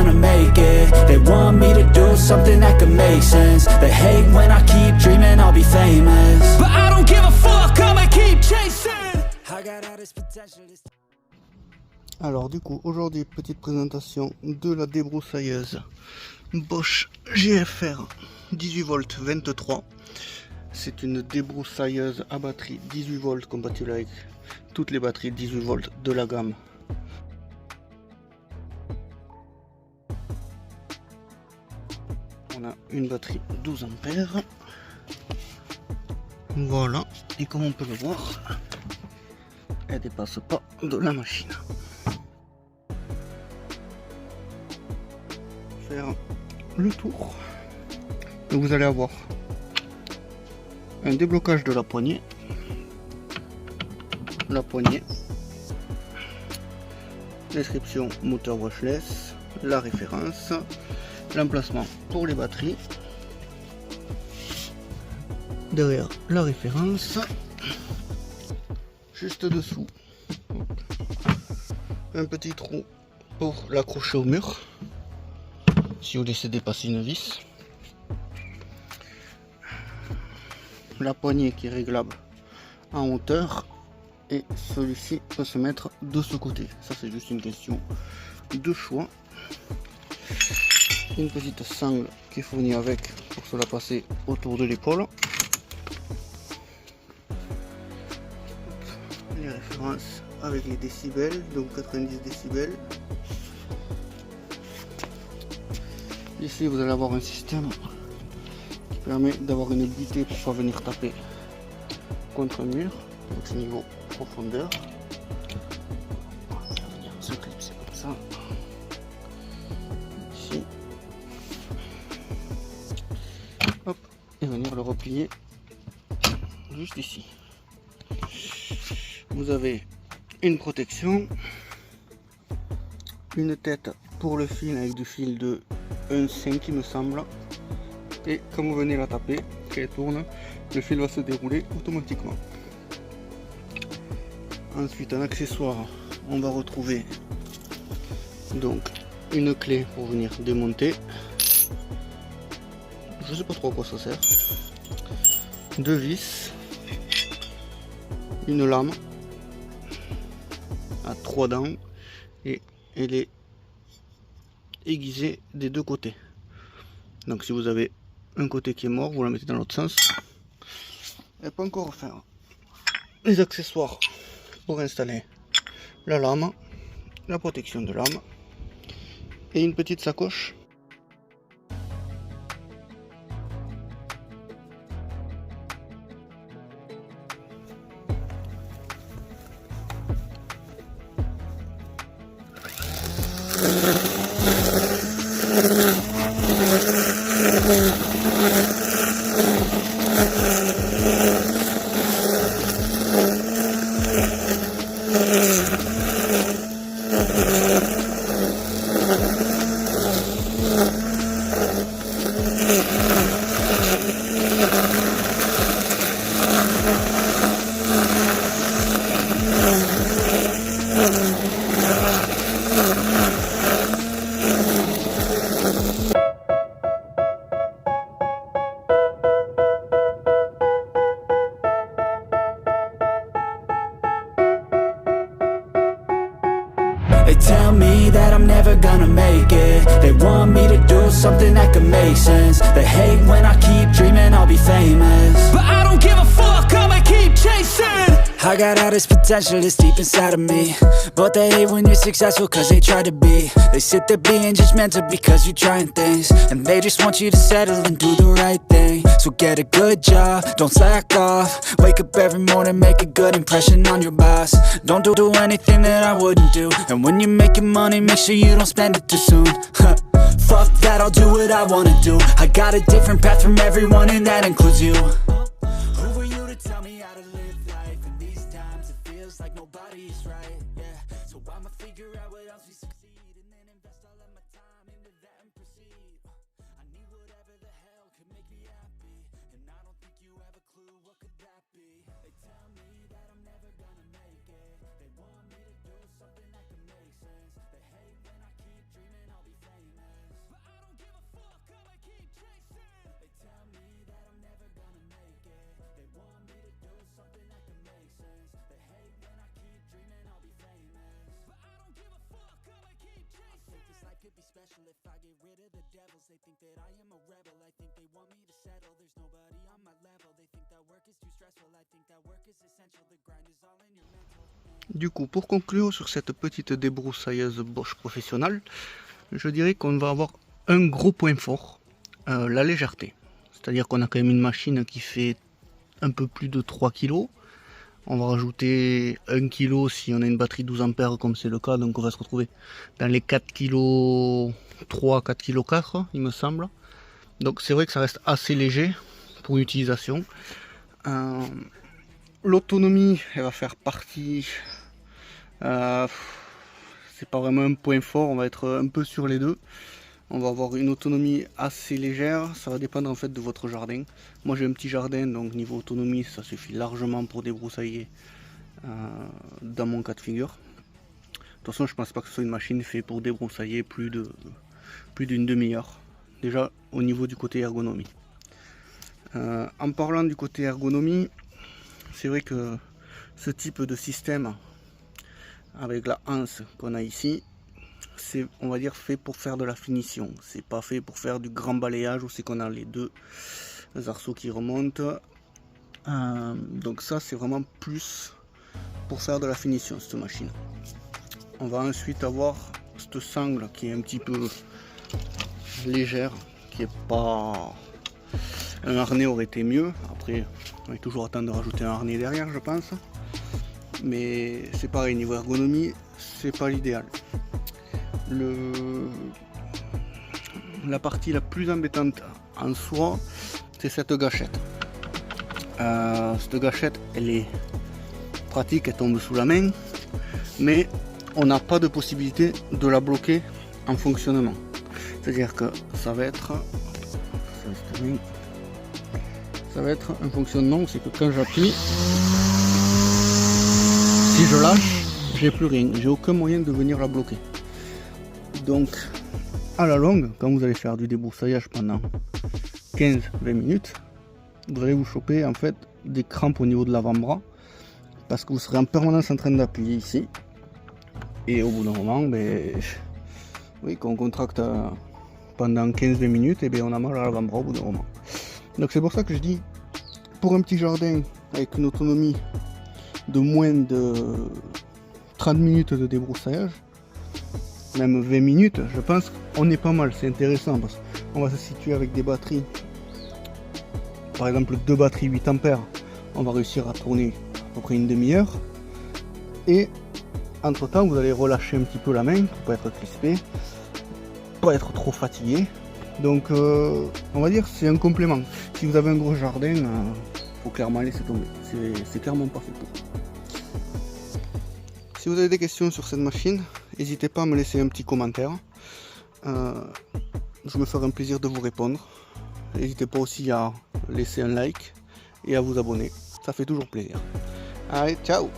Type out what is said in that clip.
gonna make it. They want me to do something that could make sense. They hate when I keep dreaming I'll be famous, but I don't give a fuck, I'ma keep chasing. I got all this potential. Alors du coup, aujourd'hui, petite présentation de la débroussailleuse Bosch GFR 18 volts 23. C'est une débroussailleuse à batterie 18 volts compatible avec toutes les batteries 18 volts de la gamme. On a une batterie 12 ampères. Voilà, et comme on peut le voir, elle dépasse pas de la machine. Faire le tour et vous allez avoir un déblocage de la poignée, description moteur brushless, la référence, l'emplacement pour les batteries, derrière la référence, juste dessous un petit trou pour l'accrocher au mur si vous laissez dépasser une vis, la poignée qui est réglable en hauteur, et celui-ci peut se mettre de ce côté. Ça c'est juste une question de choix. Une petite sangle qui est fournie avec pour se la passer autour de l'épaule. Les références avec les décibels, donc 90 décibels. Ici vous allez avoir un système qui permet d'avoir une butée pour pas venir taper contre un mur. Donc c'est niveau profondeur. On va venir se clipser comme ça. Ici. Hop, et venir le replier juste ici. Vous avez une protection, une tête pour le fil avec du fil de 1,5 il me semble, et quand vous venez la taper, qu'elle tourne, le fil va se dérouler automatiquement. Ensuite, en accessoire, on va retrouver donc une clé pour venir démonter. Je sais pas trop à quoi ça sert. Deux vis, une lame à 3 dents, et elle est aiguisée des deux côtés. Donc si vous avez un côté qui est mort, vous la mettez dans l'autre sens. Elle peut encore refaire les accessoires pour installer la lame, la protection de lame et une petite sacoche. They tell me that I'm never gonna make it. They want me to do something that could make sense. They hate when I keep dreaming I'll be famous, but I don't give a fuck, I'ma keep chasing. I got all this potential that's deep inside of me, but they hate when you're successful cause they try to be. They sit there being judgmental because you're trying things, and they just want you to settle and do the right thing. So get a good job, don't slack off. Wake up every morning, make a good impression on your boss. Don't do anything that I wouldn't do. And when you're making money, make sure you don't spend it too soon. Fuck that, I'll do what I wanna do. I got a different path from everyone, and that includes you. Who were you to tell me how to live life? In these times it feels like nobody is right, yeah. So I'ma figure out what else we succeed, and then invest all of my time into that and proceed. I need whatever the hell could make me happy, and I don't think you have a clue what could that be. They tell me that I'm never gonna make it. They want me to do something that could make sense. They hate when I keep dreaming I'll be famous. think that I am a rebel. I think they want me to settle. There's nobody on my level. They think that work is too stressful. I think that work is essential. The grind is all in your mental. Du coup, pour conclure sur cette petite débroussailleuse Bosch professionnelle, je dirais qu'on va avoir un gros point fort, la légèreté. C'est-à-dire qu'on a quand même une machine qui fait un peu plus de 3 kg. On va rajouter 1 kg si on a une batterie 12 ampères comme c'est le cas, donc on va se retrouver dans les 4 kg 3, 4 kg 4 il me semble. Donc c'est vrai que ça reste assez léger pour l'utilisation. L'autonomie, elle va faire partie, c'est pas vraiment un point fort, on va être un peu sur les deux. On va avoir une autonomie assez légère, ça va dépendre en fait de votre jardin. Moi j'ai un petit jardin, donc niveau autonomie ça suffit largement pour débroussailler dans mon cas de figure. De toute façon je pense pas que ce soit une machine faite pour débroussailler plus d'une demi-heure. Déjà au niveau du côté ergonomie. En parlant du côté ergonomie, c'est vrai que ce type de système avec la anse qu'on a ici, c'est, on va dire, fait pour faire de la finition. C'est pas fait pour faire du grand balayage où c'est qu'on a les deux arceaux qui remontent. Donc ça c'est vraiment plus pour faire de la finition cette machine. On va ensuite avoir cette sangle qui est un petit peu légère, qui est pas... Un harnais aurait été mieux. Après on est toujours à temps de rajouter un harnais derrière je pense. Mais c'est pareil, niveau ergonomie c'est pas l'idéal. La partie la plus embêtante en soi, c'est cette gâchette. Cette gâchette, elle est pratique, elle tombe sous la main, mais on n'a pas de possibilité de la bloquer en fonctionnement. C'est-à-dire que ça va être un fonctionnement, c'est que quand j'appuie, si je lâche, j'ai plus rien, j'ai aucun moyen de venir la bloquer. Donc à la longue, quand vous allez faire du débroussaillage pendant 15-20 minutes, vous allez vous choper en fait des crampes au niveau de l'avant-bras parce que vous serez en permanence en train d'appuyer ici et au bout d'un moment, oui, quand on contracte pendant 15-20 minutes, et on a mal à l'avant-bras au bout d'un moment. Donc c'est pour ça que je dis, pour un petit jardin avec une autonomie de moins de 30 minutes de débroussaillage, même 20 minutes, je pense qu'on est pas mal, c'est intéressant parce qu'on va se situer avec des batteries, par exemple 2 batteries 8 ampères, on va réussir à tourner à peu près une demi-heure, et entre temps vous allez relâcher un petit peu la main pour pas être crispé, pas être trop fatigué. Donc on va dire c'est un complément. Si vous avez un gros jardin, faut clairement laisser tomber, c'est clairement pas fait pour. Si vous avez des questions sur cette machine, n'hésitez pas à me laisser un petit commentaire. Je me ferai un plaisir de vous répondre. N'hésitez pas aussi à laisser un like et à vous abonner. Ça fait toujours plaisir. Allez, ciao!